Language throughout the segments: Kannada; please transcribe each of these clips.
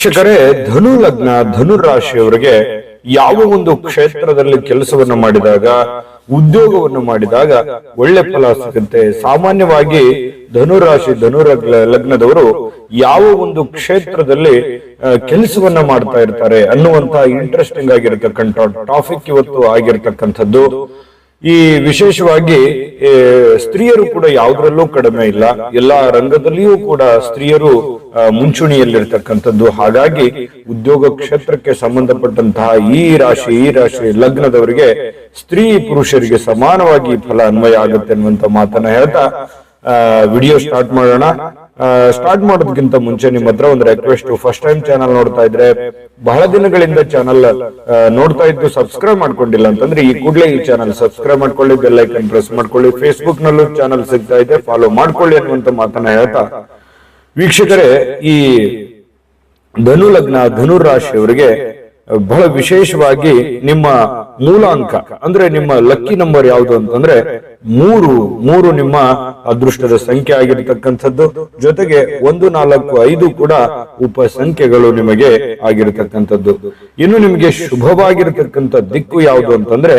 ವೀಕ್ಷಕರೇ, ಧನು ಲಗ್ನ ಧನು ರಾಶಿಯವರಿಗೆ ಯಾವ ಒಂದು ಕ್ಷೇತ್ರದಲ್ಲಿ ಕೆಲಸವನ್ನು ಮಾಡಿದಾಗ ಉದ್ಯೋಗವನ್ನು ಮಾಡಿದಾಗ ಒಳ್ಳೆ ಫಲ ಸಿಗುತ್ತೆ. ಸಾಮಾನ್ಯವಾಗಿ ಧನುರಾಶಿ ಲಗ್ನದವರು ಯಾವ ಒಂದು ಕ್ಷೇತ್ರದಲ್ಲಿ ಕೆಲಸವನ್ನ ಮಾಡ್ತಾ ಇರ್ತಾರೆ ಅನ್ನುವಂತ ಇಂಟ್ರೆಸ್ಟಿಂಗ್ ಆಗಿರತಕ್ಕಂಥ ಟಾಪಿಕ್ ಇವತ್ತು ಆಗಿರತಕ್ಕಂಥದ್ದು. ಈ ವಿಶೇಷವಾಗಿ ಸ್ತ್ರೀಯರು ಕೂಡ ಯಾವುದ್ರಲ್ಲೂ ಕಡಿಮೆ ಇಲ್ಲ, ಎಲ್ಲಾ ರಂಗದಲ್ಲಿಯೂ ಕೂಡ ಸ್ತ್ರೀಯರು ಮುಂಚೂಣಿಯಲ್ಲಿರ್ತಕ್ಕಂಥದ್ದು. ಹಾಗಾಗಿ ಉದ್ಯೋಗ ಕ್ಷೇತ್ರಕ್ಕೆ ಸಂಬಂಧಪಟ್ಟಂತಹ ಈ ರಾಶಿ ಲಗ್ನದವರಿಗೆ ಸ್ತ್ರೀ ಪುರುಷರಿಗೆ ಸಮಾನವಾಗಿ ಫಲ ಅನ್ವಯ ಆಗುತ್ತೆ ಅನ್ನುವಂತ ಮಾತನ್ನ ಹೇಳ್ತಾ ವಿಡಿಯೋ ಸ್ಟಾರ್ಟ್ ಮಾಡೋಣ. ಸ್ಟಾರ್ಟ್ ಮಾಡೋದಕ್ಕಿಂತ ಮುಂಚೆ ನಿಮ್ಮ ಹತ್ರ ಒಂದು ರಿಕ್ವೆಸ್ಟ್, ಫಸ್ಟ್ ಟೈಮ್ ಚಾನಲ್ ನೋಡ್ತಾ ಇದ್ರೆ, ಬಹಳ ದಿನಗಳಿಂದ ಚಾನಲ್ ನೋಡ್ತಾ ಇದ್ದು ಸಬ್ಸ್ಕ್ರೈಬ್ ಮಾಡ್ಕೊಂಡಿಲ್ಲ ಅಂತಂದ್ರೆ ಈ ಕೂಡಲೇ ಈ ಚಾನಲ್ ಸಬ್ಸ್ಕ್ರೈಬ್ ಮಾಡ್ಕೊಳ್ಳಿ, ಬೆಲ್ ಐಕನ್ ಪ್ರೆಸ್ ಮಾಡ್ಕೊಳ್ಳಿ. ಫೇಸ್ಬುಕ್ ನಲ್ಲೂ ಚಾನಲ್ ಸಿಗ್ತಾ ಇದೆ, ಫಾಲೋ ಮಾಡ್ಕೊಳ್ಳಿ ಅನ್ನುವಂತ ಮಾತನ್ನ ಹೇಳ್ತಾ, ವೀಕ್ಷಕರೇ, ಈ ಧನು ಲಗ್ನ ಧನು ರಾಶಿಯವರಿಗೆ ಬಹಳ ವಿಶೇಷವಾಗಿ ನಿಮ್ಮ ಮೂಲ ಅಂಕ ಅಂದ್ರೆ ನಿಮ್ಮ ಲಕ್ಕಿ ನಂಬರ್ ಯಾವುದು ಅಂತಂದ್ರೆ ಮೂರು ನಿಮ್ಮ ಅದೃಷ್ಟದ ಸಂಖ್ಯೆ ಆಗಿರತಕ್ಕಂಥದ್ದು. ಜೊತೆಗೆ 1, 4, 5 ಕೂಡ ಉಪ ಸಂಖ್ಯೆಗಳು ನಿಮಗೆ ಆಗಿರತಕ್ಕಂಥದ್ದು. ಇನ್ನು ನಿಮಗೆ ಶುಭವಾಗಿರತಕ್ಕಂಥ ದಿಕ್ಕು ಯಾವುದು ಅಂತಂದ್ರೆ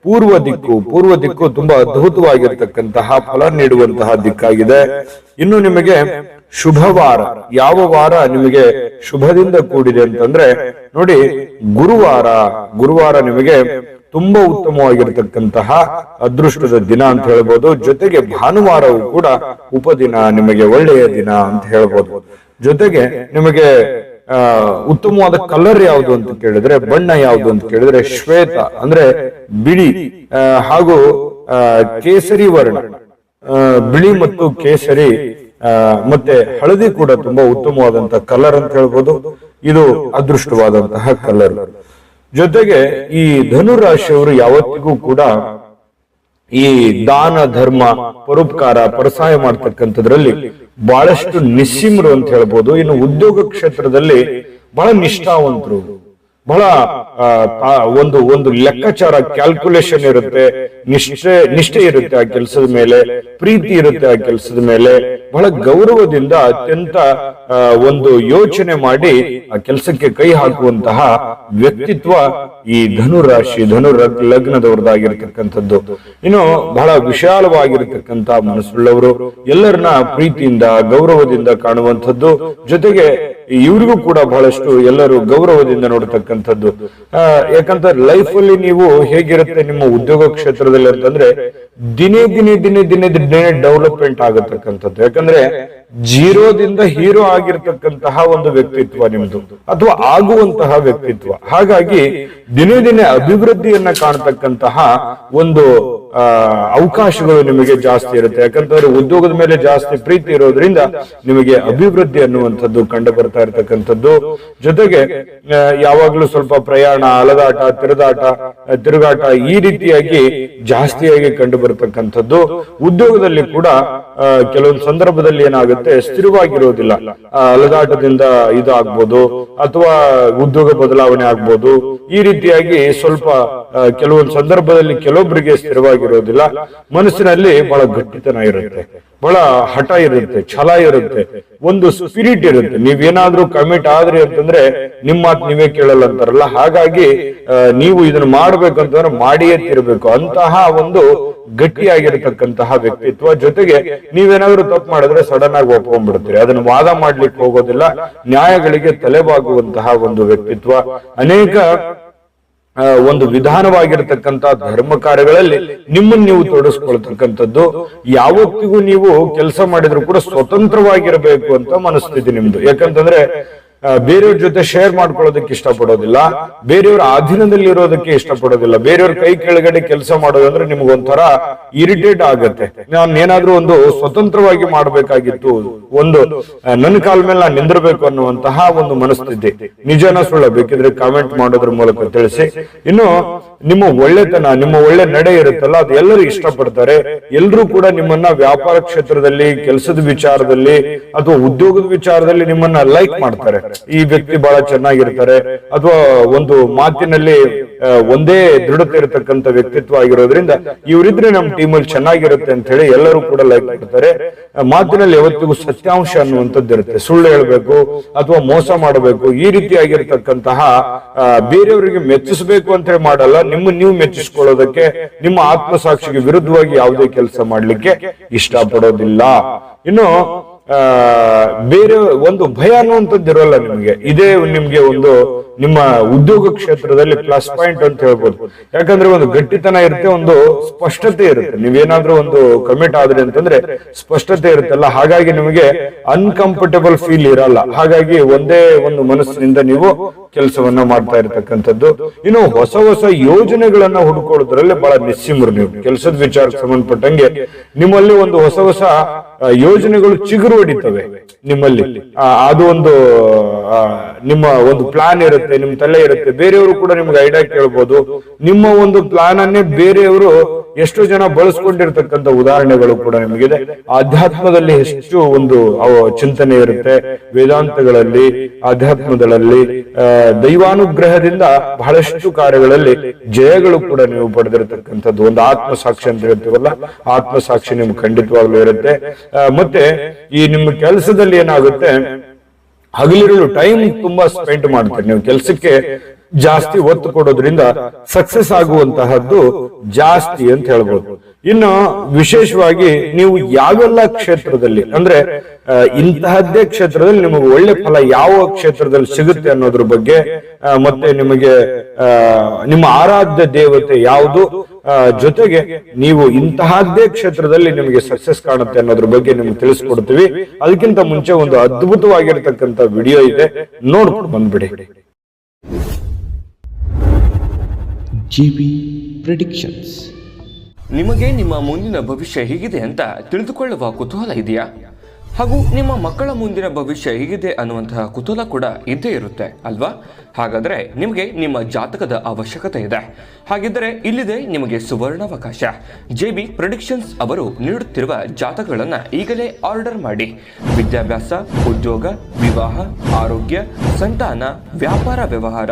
ಪೂರ್ವ ದಿಕ್ಕು ತುಂಬಾ ಅದ್ಭುತವಾಗಿರ್ತಕ್ಕಂತಹ ಫಲ ನೀಡುವಂತಹ ದಿಕ್ಕಾಗಿದೆ. ಇನ್ನು ನಿಮಗೆ ಶುಭವಾರ, ಯಾವ ವಾರ ನಿಮಗೆ ಶುಭದಿಂದ ಕೂಡಿದೆ ಅಂತಂದ್ರೆ ನೋಡಿ, ಗುರುವಾರ ನಿಮಗೆ ತುಂಬಾ ಉತ್ತಮವಾಗಿರತಕ್ಕಂತಹ ಅದೃಷ್ಟದ ದಿನ ಅಂತ ಹೇಳ್ಬೋದು. ಜೊತೆಗೆ ಭಾನುವಾರವು ಕೂಡ ಉಪದಿನ, ನಿಮಗೆ ಒಳ್ಳೆಯ ದಿನ ಅಂತ ಹೇಳ್ಬೋದು. ಜೊತೆಗೆ ನಿಮಗೆ ಉತ್ತಮವಾದ ಕಲರ್ ಯಾವುದು ಅಂತ ಕೇಳಿದ್ರೆ, ಬಣ್ಣ ಯಾವುದು ಅಂತ ಕೇಳಿದ್ರೆ ಶ್ವೇತ ಅಂದ್ರೆ ಬಿಳಿ ಹಾಗೂ ಕೇಸರಿ ವರ್ಣ, ಬಿಳಿ ಮತ್ತು ಕೇಸರಿ ಮತ್ತೆ ಹಳದಿ ಕೂಡ ತುಂಬಾ ಉತ್ತಮವಾದಂತಹ ಕಲರ್ ಅಂತ ಹೇಳ್ಬೋದು. ಇದು ಅದೃಷ್ಟವಾದಂತಹ ಕಲರ್. ಜೊತೆಗೆ ಈ ಧನುರಾಶಿಯವರು ಯಾವತ್ತಿಗೂ ಕೂಡ ಈ ದಾನ ಧರ್ಮ ಪರೋಪಕಾರ ಪರಸಹಾಯ ಮಾಡ್ತಕ್ಕಂಥದ್ರಲ್ಲಿ ಬಹಳಷ್ಟು ನಿಸ್ಸೀಮರು ಅಂತ ಹೇಳ್ಬೋದು. ಇನ್ನು ಉದ್ಯೋಗ ಕ್ಷೇತ್ರದಲ್ಲಿ ಬಹಳ ನಿಷ್ಠಾವಂತರು, ಬಹಳ ಒಂದು ಲೆಕ್ಕಾಚಾರ, ಕ್ಯಾಲ್ಕುಲೇಷನ್ ಇರುತ್ತೆ, ನಿಷ್ಠೆ ಇರುತ್ತೆ ಆ ಕೆಲಸದ ಮೇಲೆ, ಪ್ರೀತಿ ಇರುತ್ತೆ ಆ ಕೆಲಸದ ಮೇಲೆ, ಬಹಳ ಗೌರವದಿಂದ ಅತ್ಯಂತ ಒಂದು ಯೋಚನೆ ಮಾಡಿ ಆ ಕೆಲಸಕ್ಕೆ ಕೈ ಹಾಕುವಂತಹ ವ್ಯಕ್ತಿತ್ವ ಈ ಧನುರಾಶಿ ಲಗ್ನದವರದಾಗಿರ್ತಕ್ಕಂಥದ್ದು. ಇನ್ನು ಬಹಳ ವಿಶಾಲವಾಗಿರ್ತಕ್ಕಂತಹ ಮನಸ್ಸುಳ್ಳವರು, ಎಲ್ಲರನ್ನ ಪ್ರೀತಿಯಿಂದ ಗೌರವದಿಂದ ಕಾಣುವಂಥದ್ದು. ಜೊತೆಗೆ ಇವ್ರಿಗೂ ಕೂಡ ಬಹಳಷ್ಟು ಎಲ್ಲರೂ ಗೌರವದಿಂದ ನೋಡತಕ್ಕಂಥದ್ದು. ಯಾಕಂದ್ರೆ ಲೈಫ್ ಅಲ್ಲಿ ನೀವು ಹೇಗಿರುತ್ತೆ ನಿಮ್ಮ ಉದ್ಯೋಗ ಕ್ಷೇತ್ರದಲ್ಲಿ ಅಂತಂದ್ರೆ ದಿನೇ ಡೆವಲಪ್ಮೆಂಟ್ ಆಗತಕ್ಕಂಥದ್ದು. ಯಾಕಂದ್ರೆ ಜೀರೋದಿಂದ ಹೀರೋ ಆಗಿರ್ತಕ್ಕಂತಹ ಒಂದು ವ್ಯಕ್ತಿತ್ವ ನಿಮ್ದು, ಅಥವಾ ಆಗುವಂತಹ ವ್ಯಕ್ತಿತ್ವ. ಹಾಗಾಗಿ ದಿನೇ ಅಭಿವೃದ್ಧಿಯನ್ನ ಕಾಣತಕ್ಕಂತಹ ಒಂದು ಅವಕಾಶಗಳು ನಿಮಗೆ ಜಾಸ್ತಿ ಇರುತ್ತೆ. ಯಾಕಂತಂದ್ರೆ ಉದ್ಯೋಗದ ಮೇಲೆ ಜಾಸ್ತಿ ಪ್ರೀತಿ ಇರೋದ್ರಿಂದ ನಿಮಗೆ ಅಭಿವೃದ್ಧಿ ಅನ್ನುವಂಥದ್ದು ಕಂಡು ಬರ್ತಾ ಇರತಕ್ಕಂಥದ್ದು. ಜೊತೆಗೆ ಯಾವಾಗ್ಲೂ ಸ್ವಲ್ಪ ಪ್ರಯಾಣ, ಅಲದಾಟ, ತಿರುಗಾಟ ಈ ರೀತಿಯಾಗಿ ಜಾಸ್ತಿಯಾಗಿ ಕಂಡು ಬರತಕ್ಕಂಥದ್ದು. ಉದ್ಯೋಗದಲ್ಲಿ ಕೂಡ ಕೆಲವೊಂದು ಸಂದರ್ಭದಲ್ಲಿ ಏನಾಗುತ್ತೆ, ಸ್ಥಿರವಾಗಿರೋದಿಲ್ಲ. ಅಲದಾಟದಿಂದ ಇದಾಗ್ಬೋದು, ಅಥವಾ ಉದ್ಯೋಗ ಬದಲಾವಣೆ ಆಗ್ಬೋದು. ಈ ರೀತಿಯಾಗಿ ಸ್ವಲ್ಪ ಕೆಲವೊಂದು ಸಂದರ್ಭದಲ್ಲಿ ಕೆಲವೊಬ್ಬರಿಗೆ ಸ್ಥಿರವಾಗಿರೋದಿಲ್ಲ. ಮನಸ್ಸಿನಲ್ಲಿ ಬಹಳ ಗಟ್ಟಿತನ ಇರುತ್ತೆ, ಬಹಳ ಹಠ ಇರುತ್ತೆ, ಛಲ ಇರುತ್ತೆ, ಒಂದು ಸ್ಪಿರಿಟ್ ಇರುತ್ತೆ. ನೀವೇನಾದ್ರೂ ಕಮಿಟ್ ಆದ್ರಿ ಅಂತಂದ್ರೆ ನಿಮ್ಮ ಮಾತು ನೀವೇ ಕೇಳಲ್ಲ ಅಂತಾರಲ್ಲ, ಹಾಗಾಗಿ ನೀವು ಇದನ್ನ ಮಾಡ್ಬೇಕಂತಂದ್ರೆ ಮಾಡಿಯೇ ತಿರ್ಬೇಕು ಅಂತಹ ಒಂದು ಗಟ್ಟಿಯಾಗಿರತಕ್ಕಂತಹ ವ್ಯಕ್ತಿತ್ವ. ಜೊತೆಗೆ ನೀವೇನಾದ್ರೂ ತಪ್ಪು ಮಾಡಿದ್ರೆ ಸಡನ್ ಆಗಿ ಒಪ್ಕೊಂಡ್ಬಿಡ್ತೀರಿ, ಅದನ್ನ ವಾದ ಮಾಡ್ಲಿಕ್ಕೆ ಹೋಗೋದಿಲ್ಲ. ನ್ಯಾಯಗಳಿಗೆ ತಲೆಬಾಗುವಂತಹ ಒಂದು ವ್ಯಕ್ತಿತ್ವ. ಅನೇಕ ಒಂದು ವಿಧಾನವಾಗಿರ್ತಕ್ಕಂಥ ಧರ್ಮ ಕಾರ್ಯಗಳಲ್ಲಿ ನಿಮ್ಮನ್ನು ನೀವು ತೊಡಗಿಸ್ಕೊಳ್ತಕ್ಕಂಥದ್ದು. ಯಾವತ್ತಿಗೂ ನೀವು ಕೆಲಸ ಮಾಡಿದ್ರು ಕೂಡ ಸ್ವತಂತ್ರವಾಗಿರಬೇಕು ಅಂತ ಮನಸ್ಥಿತಿ ನಿಮ್ದು. ಯಾಕಂತಂದ್ರೆ ಬೇರೆಯವ್ರ ಜೊತೆ ಶೇರ್ ಮಾಡ್ಕೊಳ್ಳೋದಕ್ಕೆ ಇಷ್ಟಪಡೋದಿಲ್ಲ, ಬೇರೆಯವ್ರ ಅಧೀನದಲ್ಲಿ ಇರೋದಕ್ಕೆ ಇಷ್ಟಪಡೋದಿಲ್ಲ. ಬೇರೆಯವ್ರ ಕೈ ಕೆಳಗಡೆ ಕೆಲಸ ಮಾಡೋದಂದ್ರೆ ನಿಮ್ಗೊಂಥರ ಇರಿಟೇಟ್ ಆಗತ್ತೆ. ನಾನು ಏನಾದ್ರೂ ಒಂದು ಸ್ವತಂತ್ರವಾಗಿ ಮಾಡ್ಬೇಕಾಗಿತ್ತು, ಒಂದು ನನ್ನ ಕಾಲ ಮೇಲೆ ನಾನು ನಿಂದಿರ್ಬೇಕು ಅನ್ನುವಂತಹ ಒಂದು ಮನಸ್ಥಿತಿ. ನಿಜನ ಸುಳ್ಳ ಬೇಕಿದ್ರೆ ಕಾಮೆಂಟ್ ಮಾಡೋದ್ರ ಮೂಲಕ ತಿಳಿಸಿ. ಇನ್ನು ನಿಮ್ಮ ಒಳ್ಳೆತನ, ನಿಮ್ಮ ಒಳ್ಳೆ ನಡೆ ಇರುತ್ತಲ್ಲ, ಅದು ಎಲ್ಲರೂ ಇಷ್ಟಪಡ್ತಾರೆ. ಎಲ್ಲರೂ ಕೂಡ ನಿಮ್ಮನ್ನ ವ್ಯಾಪಾರ ಕ್ಷೇತ್ರದಲ್ಲಿ, ಕೆಲಸದ ವಿಚಾರದಲ್ಲಿ ಅಥವಾ ಉದ್ಯೋಗದ ವಿಚಾರದಲ್ಲಿ ನಿಮ್ಮನ್ನ ಲೈಕ್ ಮಾಡ್ತಾರೆ. ಈ ವ್ಯಕ್ತಿ ಬಹಳ ಚೆನ್ನಾಗಿರ್ತಾರೆ, ಅಥವಾ ಒಂದು ಮಾತಿನಲ್ಲಿ ಒಂದೇ ದೃಢತೆ ಇರತಕ್ಕಂತ ವ್ಯಕ್ತಿತ್ವ ಆಗಿರೋದ್ರಿಂದ ಇವರಿದ್ರೆ ನಮ್ಮ ಟೀಮ್ ಅಲ್ಲಿ ಚೆನ್ನಾಗಿರುತ್ತೆ ಅಂತ ಹೇಳಿ ಎಲ್ಲರೂ ಕೂಡ ಲೈಕ್ ಮಾಡ್ತಾರೆ. ಮಾತಿನಲ್ಲಿ ಯಾವತ್ತಿಗೂ ಸತ್ಯಾಂಶ ಅನ್ನುವಂಥದ್ದು ಇರುತ್ತೆ. ಸುಳ್ಳು ಹೇಳ್ಬೇಕು ಅಥವಾ ಮೋಸ ಮಾಡಬೇಕು, ಈ ರೀತಿಯಾಗಿರ್ತಕ್ಕಂತಹ ಬೇರೆಯವರಿಗೆ ಮೆಚ್ಚಿಸಬೇಕು ಅಂತ ಹೇಳಿ ಮಾಡಲ್ಲ. ನೀವು ಮೆಚ್ಚಿಸ್ಕೊಳ್ಳೋದಕ್ಕೆ, ನಿಮ್ಮ ಆತ್ಮಸಾಕ್ಷಿಗೆ ವಿರುದ್ಧವಾಗಿ ಯಾವುದೇ ಕೆಲಸ ಮಾಡ್ಲಿಕ್ಕೆ ಇಷ್ಟಪಡೋದಿಲ್ಲ. ಇನ್ನು ಬೇರೆ ಒಂದು ಭಯ ಅನ್ನುವಂಥದ್ದು ಇರೋಲ್ಲ ನಿಮ್ಗೆ. ಇದೇ ನಿಮ್ಗೆ ಒಂದು ನಿಮ್ಮ ಉದ್ಯೋಗ ಕ್ಷೇತ್ರದಲ್ಲಿ ಪ್ಲಸ್ ಪಾಯಿಂಟ್ ಅಂತ ಹೇಳ್ಬೋದು. ಯಾಕಂದ್ರೆ ಒಂದು ಗಟ್ಟಿತನ ಇರುತ್ತೆ, ಒಂದು ಸ್ಪಷ್ಟತೆ ಇರುತ್ತೆ. ನೀವೇನಾದ್ರೂ ಒಂದು ಕಮಿಟ್ ಆದ್ರಿ ಅಂತಂದ್ರೆ ಸ್ಪಷ್ಟತೆ ಇರುತ್ತಲ್ಲ, ಹಾಗಾಗಿ ನಿಮಗೆ ಅನ್ಕಂಫರ್ಟಬಲ್ ಫೀಲ್ ಇರಲ್ಲ. ಹಾಗಾಗಿ ಒಂದೇ ಒಂದು ಮನಸ್ಸಿನಿಂದ ನೀವು ಕೆಲಸವನ್ನ ಮಾಡ್ತಾ ಇರತಕ್ಕಂಥದ್ದು. ಇನ್ನು ಹೊಸ ಹೊಸ ಯೋಜನೆಗಳನ್ನ ಹುಡುಕೊಳ್ಳೋದ್ರಲ್ಲಿ ಬಹಳ ನಿಸ್ಸಿಮರು ನೀವು. ಕೆಲಸದ ವಿಚಾರಕ್ಕೆ ಸಂಬಂಧಪಟ್ಟಂಗೆ ನಿಮ್ಮಲ್ಲಿ ಒಂದು ಹೊಸ ಹೊಸ ಯೋಜನೆಗಳು ಚಿಗುರು ಹೊಡಿತವೆ ನಿಮ್ಮಲ್ಲಿ. ಅದು ಒಂದು ನಿಮ್ಮ ಒಂದು ಪ್ಲಾನ್ ಇರುತ್ತೆ, ನಿಮ್ ತಲೆ ಇರುತ್ತೆ. ಬೇರೆಯವರು ಕೂಡ ನಿಮ್ಗೆ ಐಡಿಯಾ ಕೇಳ್ಬೋದು. ನಿಮ್ಮ ಒಂದು ಪ್ಲಾನ್ ಅನ್ನೇ ಬೇರೆಯವರು ಎಷ್ಟೋ ಜನ ಬಳಸ್ಕೊಂಡಿರ್ತಕ್ಕಂಥ ಉದಾಹರಣೆಗಳು ಕೂಡ ನಿಮಗಿದೆ. ಆಧ್ಯಾತ್ಮದಲ್ಲಿ ಎಷ್ಟು ಒಂದು ಚಿಂತನೆ ಇರುತ್ತೆ, ವೇದಾಂತಗಳಲ್ಲಿ, ಆಧ್ಯಾತ್ಮದಲ್ಲಿ, ದೈವಾನುಗ್ರಹದಿಂದ ಬಹಳಷ್ಟು ಕಾರ್ಯಗಳಲ್ಲಿ ಜಯಗಳು ಕೂಡ ನೀವು ಪಡೆದಿರತಕ್ಕಂಥದ್ದು. ಒಂದು ಆತ್ಮಸಾಕ್ಷಿ ಅಂತ ಹೇಳ್ತೀವಲ್ಲ, ಆತ್ಮಸಾಕ್ಷಿ ನಿಮ್ಗೆ ಖಂಡಿತವಾಗ್ಲೂ ಇರುತ್ತೆ. ಮತ್ತೆ ಈ ನಿಮ್ಮ ಕೆಲಸದಲ್ಲಿ ಏನಾಗುತ್ತೆ, ಹಗಲಿರುಳು ಟೈಮ್ ತುಂಬಾ ಸ್ಪೆಂಡ್ ಮಾಡ್ತೀರಿ ನೀವು. ಕೆಲಸಕ್ಕೆ ಜಾಸ್ತಿ ಒತ್ತು ಕೊಡೋದ್ರಿಂದ ಸಕ್ಸಸ್ ಆಗುವಂತಹದ್ದು ಜಾಸ್ತಿ ಅಂತ ಹೇಳ್ಬೋದು. ಇನ್ನು ವಿಶೇಷವಾಗಿ ನೀವು ಯಾವೆಲ್ಲ ಕ್ಷೇತ್ರದಲ್ಲಿ, ಅಂದ್ರೆ ಇಂತಹದ್ದೇ ಕ್ಷೇತ್ರದಲ್ಲಿ ನಿಮಗೆ ಒಳ್ಳೆ ಫಲ ಯಾವ ಕ್ಷೇತ್ರದಲ್ಲಿ ಸಿಗುತ್ತೆ ಅನ್ನೋದ್ರ ಬಗ್ಗೆ, ಮತ್ತೆ ನಿಮಗೆ ನಿಮ್ಮ ಆರಾಧ್ಯ ದೇವತೆ ಯಾವುದು, ಜೊತೆಗೆ ನೀವು ಇಂತಹದ್ದೇ ಕ್ಷೇತ್ರದಲ್ಲಿ ನಿಮಗೆ ಸಕ್ಸಸ್ ಕಾಣುತ್ತೆ ಅನ್ನೋದ್ರ ಬಗ್ಗೆ ನಿಮ್ಗೆ ತಿಳಿಸ್ಕೊಡ್ತೀವಿ. ಅದಕ್ಕಿಂತ ಮುಂಚೆ ಒಂದು ಅದ್ಭುತವಾಗಿರ್ತಕ್ಕಂಥ ವಿಡಿಯೋ ಇದೆ, ನೋಡ್ಕೊಂಡು ಬಂದ್ಬಿಡಿ. JB predictions. ನಿಮಗೆ ನಿಮ್ಮ ಮುಂದಿನ ಭವಿಷ್ಯ ಹೇಗಿದೆ ಅಂತ ತಿಳಿದುಕೊಳ್ಳುವ ಕುತೂಹಲ ಇದೆಯಾ? ಹಾಗೂ ನಿಮ್ಮ ಮಕ್ಕಳ ಮುಂದಿನ ಭವಿಷ್ಯ ಹೇಗಿದೆ ಅನ್ನುವಂತಹ ಕುತೂಹಲ ಕೂಡ ಇದ್ದೇ ಇರುತ್ತೆ ಅಲ್ವಾ? ಹಾಗಾದರೆ ನಿಮಗೆ ನಿಮ್ಮ ಜಾತಕದ ಅವಶ್ಯಕತೆ ಇದೆ. ಹಾಗಿದ್ದರೆ ಇಲ್ಲಿದೆ ನಿಮಗೆ ಸುವರ್ಣಾವಕಾಶ. JB ಪ್ರೆಡಿಕ್ಷನ್ಸ್ ಅವರು ನೀಡುತ್ತಿರುವ ಜಾತಕಗಳನ್ನು ಈಗಲೇ ಆರ್ಡರ್ ಮಾಡಿ. ವಿದ್ಯಾಭ್ಯಾಸ, ಉದ್ಯೋಗ, ವಿವಾಹ, ಆರೋಗ್ಯ, ಸಂತಾನ, ವ್ಯಾಪಾರ ವ್ಯವಹಾರ,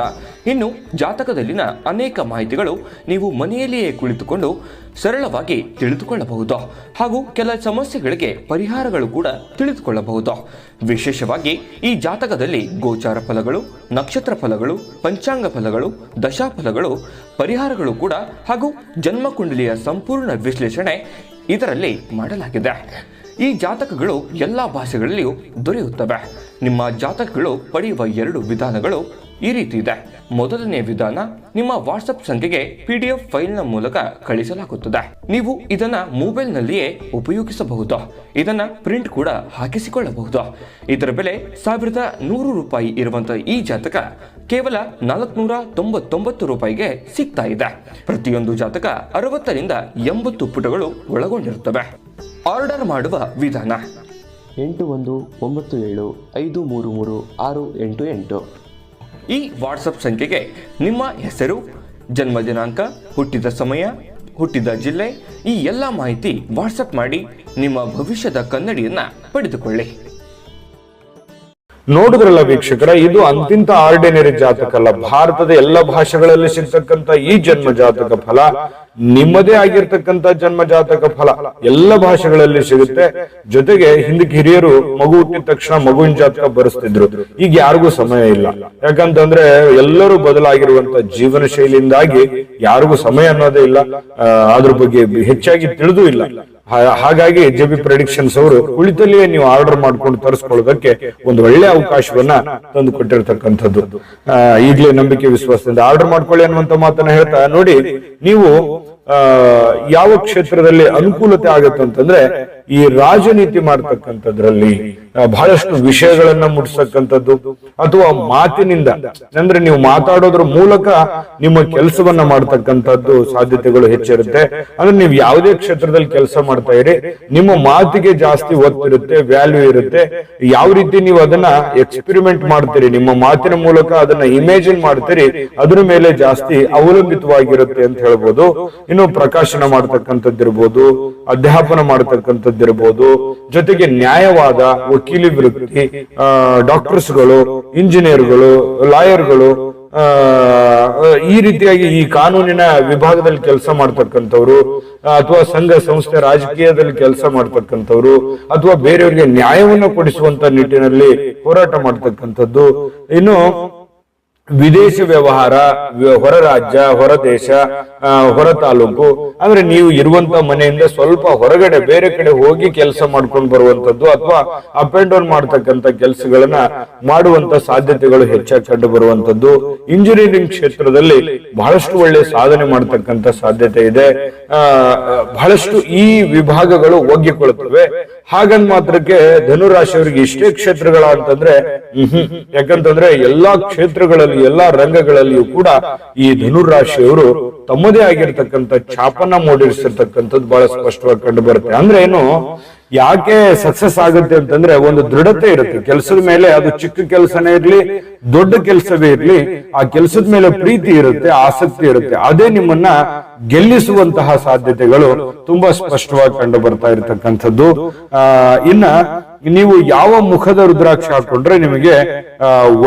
ಇನ್ನು ಜಾತಕದಲ್ಲಿನ ಅನೇಕ ಮಾಹಿತಿಗಳು ನೀವು ಮನೆಯಲ್ಲಿಯೇ ಕುಳಿತುಕೊಂಡು ಸರಳವಾಗಿ ತಿಳಿದುಕೊಳ್ಳಬಹುದು. ಹಾಗೂ ಕೆಲ ಸಮಸ್ಯೆಗಳಿಗೆ ಪರಿಹಾರಗಳು ಕೂಡ ತಿಳಿದುಕೊಳ್ಳಬಹುದು. ವಿಶೇಷವಾಗಿ ಈ ಜಾತಕದಲ್ಲಿ ಗೋಚಾರ ಫಲಗಳು, ನಕ್ಷತ್ರ ಫಲಗಳು, ಪಂಚಾಂಗ ಫಲಗಳು, ದಶಾಫಲಗಳು, ಪರಿಹಾರಗಳು ಕೂಡ ಹಾಗೂ ಜನ್ಮಕುಂಡಲಿಯ ಸಂಪೂರ್ಣ ವಿಶ್ಲೇಷಣೆ ಇದರಲ್ಲಿ ಮಾಡಲಾಗಿದೆ. ಈ ಜಾತಕಗಳು ಎಲ್ಲ ಭಾಷೆಗಳಲ್ಲಿಯೂ ದೊರೆಯುತ್ತವೆ. ನಿಮ್ಮ ಜಾತಕಗಳು ಪಡೆಯುವ 2 ವಿಧಾನಗಳು ಈ ರೀತಿ ಇದೆ. ಮೊದಲನೇ ವಿಧಾನ, ನಿಮ್ಮ ವಾಟ್ಸಪ್ ಸಂಖ್ಯೆಗೆ PDF ಫೈಲ್ನ ಮೂಲಕ ಕಳಿಸಲಾಗುತ್ತದೆ. ನೀವು ಇದನ್ನ ಮೊಬೈಲ್ನಲ್ಲಿಯೇ ಉಪಯೋಗಿಸಬಹುದು. ಇದನ್ನ ಪ್ರಿಂಟ್ ಕೂಡ ಹಾಕಿಸಿಕೊಳ್ಳಬಹುದು. ಇದರ ಬೆಲೆ 1100 ರೂಪಾಯಿ ಇರುವಂತಹ ಈ ಜಾತಕ ಕೇವಲ 499 ರೂಪಾಯಿಗೆ ಸಿಗ್ತಾ ಇದೆ. ಪ್ರತಿಯೊಂದು ಜಾತಕ 60 ರಿಂದ 80 ಪುಟಗಳು ಒಳಗೊಂಡಿರುತ್ತವೆ. ಆರ್ಡರ್ ಮಾಡುವ ವಿಧಾನ: 8197533688. ಈ ವಾಟ್ಸಪ್ ಸಂಖ್ಯೆಗೆ ನಿಮ್ಮ ಹೆಸರು, ಜನ್ಮ ದಿನಾಂಕ, ಹುಟ್ಟಿದ ಸಮಯ, ಹುಟ್ಟಿದ ಜಿಲ್ಲೆ, ಈ ಎಲ್ಲ ಮಾಹಿತಿ ವಾಟ್ಸಪ್ ಮಾಡಿ ನಿಮ್ಮ ಭವಿಷ್ಯದ ಕನ್ನಡಿಯನ್ನ ಪಡೆದುಕೊಳ್ಳಿ. ನೋಡಿದ್ರಲ್ಲ ವೀಕ್ಷಕರ, ಇದು ಅಂತಿಂತ ಆರ್ಡಿನರಿ ಜಾತಕ ಅಲ್ಲ. ಭಾರತದ ಎಲ್ಲ ಭಾಷೆಗಳಲ್ಲಿ ಸಿಗ್ತಕ್ಕಂತ ಈ ಜನ್ಮ ಜಾತಕ ಫಲ ನಿಮ್ಮದೇ ಆಗಿರ್ತಕ್ಕಂತ ಜನ್ಮ ಜಾತಕ ಫಲ ಎಲ್ಲ ಭಾಷೆಗಳಲ್ಲಿ ಸಿಗುತ್ತೆ. ಜೊತೆಗೆ ಹಿಂದಕ್ಕೆ ಹಿರಿಯರು ಮಗು ಹುಟ್ಟಿದ ತಕ್ಷಣ ಮಗುವಿನ ಜಾತಕ ಬರೆಸ್ತಿದ್ರು. ಈಗ ಯಾರಿಗೂ ಸಮಯ ಇಲ್ಲ. ಯಾಕಂತಂದ್ರೆ ಎಲ್ಲರೂ ಬದಲಾಗಿರುವಂತ ಜೀವನ ಶೈಲಿಯಿಂದಾಗಿ ಯಾರಿಗೂ ಸಮಯ ಅನ್ನೋದೇ ಇಲ್ಲ, ಅದ್ರ ಬಗ್ಗೆ ಹೆಚ್ಚಾಗಿ ತಿಳಿದೂ ಇಲ್ಲ. ಹಾಗಾಗಿ JB ಪ್ರೆಡಿಕ್ಷನ್ಸ್ ಅವರು ಕುಳಿತಲ್ಲಿಯೇ ನೀವು ಆರ್ಡರ್ ಮಾಡ್ಕೊಂಡು ತರಿಸ್ಕೊಳ್ಳೋದಕ್ಕೆ ಒಂದು ಒಳ್ಳೆ ಅವಕಾಶವನ್ನ ತಂದು ಕೊಟ್ಟಿರ್ತಕ್ಕಂಥದ್ದು. ಈಗಲೇ ನಂಬಿಕೆ ವಿಶ್ವಾಸದಿಂದ ಆರ್ಡರ್ ಮಾಡ್ಕೊಳ್ಳಿ ಅನ್ನುವಂತ ಮಾತನ್ನ ಹೇಳ್ತಾ, ನೋಡಿ ನೀವು ಯಾವ ಕ್ಷೇತ್ರದಲ್ಲಿ ಅನುಕೂಲತೆ ಆಗುತ್ತೆ ಅಂತಂದ್ರೆ ಈ ರಾಜನೀತಿ ಮಾಡ್ತಕ್ಕಂಥದ್ರಲ್ಲಿ ಬಹಳಷ್ಟು ವಿಷಯಗಳನ್ನ ಮುಟ್ಸಕ್ಕಂಥದ್ದು, ಅಥವಾ ಮಾತಿನಿಂದ ಅಂದ್ರೆ ನೀವು ಮಾತಾಡೋದ್ರ ಮೂಲಕ ನಿಮ್ಮ ಕೆಲಸವನ್ನ ಮಾಡ್ತಕ್ಕಂಥದ್ದು ಸಾಧ್ಯತೆಗಳು ಹೆಚ್ಚಿರುತ್ತೆ. ಅಂದ್ರೆ ನೀವು ಯಾವುದೇ ಕ್ಷೇತ್ರದಲ್ಲಿ ಕೆಲಸ ಮಾಡ್ತಾ ಇರಿ, ನಿಮ್ಮ ಮಾತಿಗೆ ಜಾಸ್ತಿ ಒತ್ತಿರುತ್ತೆ, ವ್ಯಾಲ್ಯೂ ಇರುತ್ತೆ. ಯಾವ ರೀತಿ ನೀವು ಅದನ್ನ ಎಕ್ಸ್ಪೆರಿಮೆಂಟ್ ಮಾಡ್ತೀರಿ, ನಿಮ್ಮ ಮಾತಿನ ಮೂಲಕ ಅದನ್ನ ಇಮೇಜಿನ್ ಮಾಡ್ತೀರಿ, ಅದ್ರ ಮೇಲೆ ಜಾಸ್ತಿ ಅವಲಂಬಿತವಾಗಿರುತ್ತೆ ಅಂತ ಹೇಳ್ಬೋದು. ಇನ್ನು ಪ್ರಕಾಶನ ಮಾಡ್ತಕ್ಕಂಥದ್ದಿರ್ಬೋದು, ಅಧ್ಯಾಪನ ಮಾಡ್ತಕ್ಕಂಥದ್ದು ಕಲ್ತಿದ್ದಿರಬಹುದು, ಜೊತೆಗೆ ನ್ಯಾಯವಾದ ವಕೀಲಿ ವೃತ್ತಿ, ಡಾಕ್ಟರ್ಸ್ಗಳು, ಇಂಜಿನಿಯರ್ಗಳು, ಲಾಯರ್ಗಳು, ಈ ರೀತಿಯಾಗಿ ಈ ಕಾನೂನಿನ ವಿಭಾಗದಲ್ಲಿ ಕೆಲಸ ಮಾಡ್ತಕ್ಕಂಥವ್ರು, ಅಥವಾ ಸಂಘ ಸಂಸ್ಥೆ ರಾಜಕೀಯದಲ್ಲಿ ಕೆಲಸ ಮಾಡ್ತಕ್ಕಂಥವ್ರು, ಅಥವಾ ಬೇರೆಯವರಿಗೆ ನ್ಯಾಯವನ್ನು ಕೊಡಿಸುವಂತ ನಿಟ್ಟಿನಲ್ಲಿ ಹೋರಾಟ ಮಾಡ್ತಕ್ಕಂಥದ್ದು, ಇನ್ನು ವಿದೇಶ ವ್ಯವಹಾರ, ಹೊರ ರಾಜ್ಯ, ಹೊರ ದೇಶ, ಹೊರ ತಾಲೂಕು, ಅಂದ್ರೆ ನೀವು ಇರುವಂತ ಮನೆಯಿಂದ ಸ್ವಲ್ಪ ಹೊರಗಡೆ ಬೇರೆ ಕಡೆ ಹೋಗಿ ಕೆಲಸ ಮಾಡ್ಕೊಂಡು ಬರುವಂತದ್ದು, ಅಥವಾ ಅಪ್ ಅಂಡ್ ಡೌನ್ ಮಾಡ್ತಕ್ಕಂಥ ಕೆಲಸಗಳನ್ನ ಮಾಡುವಂತ ಸಾಧ್ಯತೆಗಳು ಹೆಚ್ಚಾಗಿ ಕಂಡು ಬರುವಂತದ್ದು. ಇಂಜಿನಿಯರಿಂಗ್ ಕ್ಷೇತ್ರದಲ್ಲಿ ಬಹಳಷ್ಟು ಒಳ್ಳೆ ಸಾಧನೆ ಮಾಡ್ತಕ್ಕಂಥ ಸಾಧ್ಯತೆ ಇದೆ. ಬಹಳಷ್ಟು ಈ ವಿಭಾಗಗಳು ಒಗ್ಗಿಕೊಳ್ಳುತ್ತವೆ. ಹಾಗಂದ್ ಮಾತ್ರಕ್ಕೆ ಧನುರಾಶಿಯವರಿಗೆ ಇಷ್ಟೇ ಕ್ಷೇತ್ರಗಳ ಅಂತಂದ್ರೆ ಯಾಕಂತಂದ್ರೆ ಎಲ್ಲಾ ಕ್ಷೇತ್ರಗಳಲ್ಲಿ, ಎಲ್ಲಾ ರಂಗಗಳಲ್ಲಿಯೂ ಕೂಡ ಈ ಧನುರಾಶಿಯವರು ತಮ್ಮದೇ ಆಗಿರ್ತಕ್ಕಂಥ ಛಾಪನ್ನ ಮೂಡಿಸಿರ್ತಕ್ಕಂಥದ್ದು ಬಹಳ ಸ್ಪಷ್ಟವಾಗಿ ಕಂಡು ಬರುತ್ತೆ. ಅಂದ್ರೆ ಏನು, ಯಾಕೆ ಸಕ್ಸಸ್ ಆಗುತ್ತೆ ಅಂತಂದ್ರೆ ಒಂದು ದೃಢತೆ ಇರುತ್ತೆ ಕೆಲಸದ ಮೇಲೆ. ಅದು ಚಿಕ್ಕ ಕೆಲಸನೇ ಇರ್ಲಿ, ದೊಡ್ಡ ಕೆಲಸವೇ ಇರ್ಲಿ, ಆ ಕೆಲಸದ ಮೇಲೆ ಪ್ರೀತಿ ಇರುತ್ತೆ, ಆಸಕ್ತಿ ಇರುತ್ತೆ. ಅದೇ ನಿಮ್ಮನ್ನ ಗೆಲ್ಲಿಸುವಂತಹ ಸಾಧ್ಯತೆಗಳು ತುಂಬಾ ಸ್ಪಷ್ಟವಾಗಿ ಕಂಡು ಬರ್ತಾ ಇರತಕ್ಕಂಥದ್ದು. ಇನ್ನ ನೀವು ಯಾವ ಮುಖದ ರುದ್ರಾಕ್ಷಿ ಹಾಕೊಂಡ್ರೆ ನಿಮಗೆ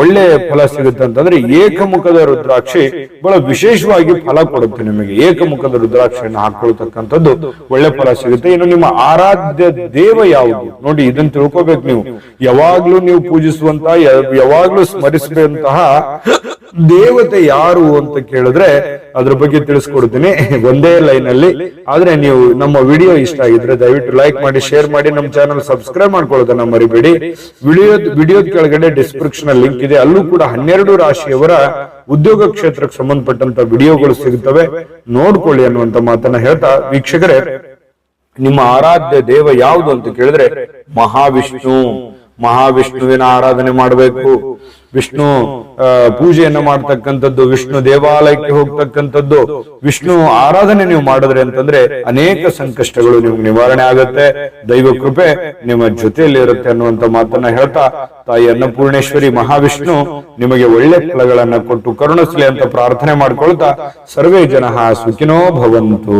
ಒಳ್ಳೆ ಫಲ ಸಿಗುತ್ತೆ ಅಂತಂದ್ರೆ ಏಕಮುಖದ ರುದ್ರಾಕ್ಷಿ ಬಹಳ ವಿಶೇಷವಾಗಿ ಫಲ ಕೊಡುತ್ತೆ. ನಿಮಗೆ ಏಕಮುಖದ ರುದ್ರಾಕ್ಷಿಯನ್ನು ಹಾಕೊಳ್ತಕ್ಕಂಥದ್ದು ಒಳ್ಳೆ ಫಲ ಸಿಗುತ್ತೆ. ಇನ್ನು ನಿಮ್ಮ ಆರಾಧ್ಯ ದೇವ ಯಾವುದು ನೋಡಿ, ಇದನ್ನ ತಿಳ್ಕೊಬೇಕು. ನೀವು ಯಾವಾಗ್ಲೂ ನೀವು ಪೂಜಿಸುವಂತ, ಯಾವಾಗ್ಲೂ ಸ್ಮರಿಸುವಂತಹ ದೇವತೆ ಯಾರು ಅಂತ ಕೇಳಿದ್ರೆ ಅದ್ರ ಬಗ್ಗೆ ತಿಳಿಸ್ಕೊಡ್ತೀನಿ ಒಂದೇ ಲೈನ್ ಅಲ್ಲಿ. ಆದ್ರೆ ನೀವು ನಮ್ಮ ವಿಡಿಯೋ ಇಷ್ಟ ಆಗಿದ್ರೆ ದಯವಿಟ್ಟು ಲೈಕ್ ಮಾಡಿ, ಶೇರ್ ಮಾಡಿ, ನಮ್ಮ ಚಾನಲ್ ಸಬ್ಸ್ಕ್ರೈಬ್ ಮಾಡ್ಕೊಳ್ಳೋದನ್ನ ಮರಿಬೇಡಿ. ವಿಡಿಯೋದ ಕೆಳಗಡೆ ಡಿಸ್ಕ್ರಿಪ್ಷನ್ ಲಿಂಕ್ ಇದೆ, ಅಲ್ಲೂ ಕೂಡ 12 ರಾಶಿಯವರ ಉದ್ಯೋಗ ಕ್ಷೇತ್ರಕ್ಕೆ ಸಂಬಂಧಪಟ್ಟಂತ ವಿಡಿಯೋಗಳು ಸಿಗುತ್ತವೆ, ನೋಡ್ಕೊಳ್ಳಿ ಅನ್ನುವಂತ ಮಾತನ್ನ ಹೇಳ್ತಾ, ವೀಕ್ಷಕರೇ, ನಿಮ್ಮ ಆರಾಧ್ಯ ದೇವ ಯಾವುದು ಅಂತ ಕೇಳಿದ್ರೆ ಮಹಾವಿಷ್ಣು. ಮಹಾವಿಷ್ಣುವಿನ ಆರಾಧನೆ ಮಾಡಬೇಕು. ವಿಷ್ಣು ಪೂಜೆಯನ್ನ ಮಾಡ್ತಕ್ಕಂಥದ್ದು, ವಿಷ್ಣು ದೇವಾಲಯಕ್ಕೆ ಹೋಗ್ತಕ್ಕಂಥದ್ದು, ವಿಷ್ಣು ಆರಾಧನೆ ನೀವು ಮಾಡಿದ್ರೆ ಅಂತಂದ್ರೆ ಅನೇಕ ಸಂಕಷ್ಟಗಳು ನಿಮ್ಗೆ ನಿವಾರಣೆ ಆಗತ್ತೆ. ದೈವ ಕೃಪೆ ನಿಮ್ಮ ಜೊತೆಯಲ್ಲಿ ಇರುತ್ತೆ ಅನ್ನುವಂತ ಮಾತನ್ನ ಹೇಳ್ತಾ, ತಾಯಿ ಅನ್ನಪೂರ್ಣೇಶ್ವರಿ ಮಹಾವಿಷ್ಣು ನಿಮಗೆ ಒಳ್ಳೆ ಫಲಗಳನ್ನ ಕೊಟ್ಟು ಕರುಣಿಸಲಿ ಅಂತ ಪ್ರಾರ್ಥನೆ ಮಾಡ್ಕೊಳ್ತಾ, ಸರ್ವೇ ಜನಃ ಸುಖಿನೋ ಭವಂತು.